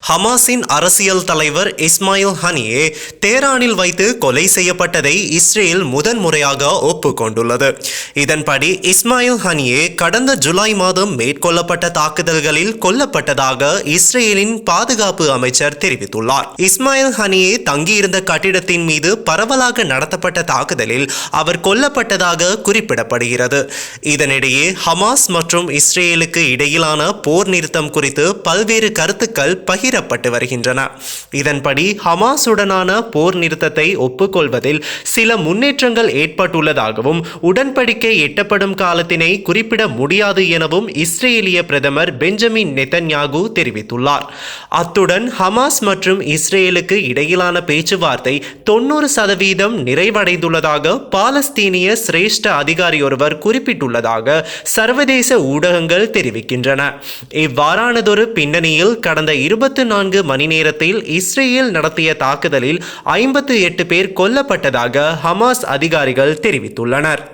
ஹமாஸின் அரசியல் தலைவர் இஸ்மாயில் ஹனியே தேரானில் வைத்து கொலை செய்யப்பட்டதை இஸ்ரேல் முதன்முறையாக ஒப்புக்கொண்டுள்ளது. இதன்படி இஸ்மாயில் ஹனியே கடந்த ஜூலை மாதம் மேற்கொள்ளப்பட்ட தாக்குதல்களில் கொல்லப்பட்டதாக இஸ்ரேலின் பாதுகாப்பு அமைச்சர் தெரிவித்துள்ளார். இஸ்மாயில் ஹனியே தங்கியிருந்த கட்டிடத்தின் மீது பரவலாக நடத்தப்பட்ட தாக்குதலில் அவர் கொல்லப்பட்டதாக குறிப்பிடப்படுகிறது. இதனிடையே ஹமாஸ் மற்றும் இஸ்ரேலுக்கு இடையிலான போர் நிறுத்தம் குறித்து பல்வேறு கருத்துக்கள் பகிரப்பட்டு வருகின்றன. இதன்படி ஹமாஸுடனான போர் நிறுத்தத்தை ஒப்புக்கொள்வதில் சில முன்னேற்றங்கள் ஏற்பட்டுள்ளதாகவும் உடன்படிக்கை எட்டப்படும் காலத்தினை குறிப்பிட முடியாது எனவும் இஸ்ரேலிய பிரதமர் பெஞ்சமின் நெதன்யாகு தெரிவித்துள்ளார். அத்துடன் ஹமாஸ் மற்றும் இஸ்ரேலுக்கு இடையிலான பேச்சுவார்த்தை 90% நிறைவடைந்துள்ளதாக பாலஸ்தீனிய சிரேஷ்ட அதிகாரி ஒருவர் குறிப்பிட்டுள்ளதாக சர்வதேச ஊடகங்கள் தெரிவிக்கின்றன. இவ்வாறானதொரு பின்னணியில் கடந்த 24 மணி நேரத்தில் இஸ்ரேல் நடத்திய தாக்குதலில் 58 பேர் கொல்லப்பட்டதாக ஹமாஸ் அதிகாரிகள் தெரிவித்துள்ளனர்.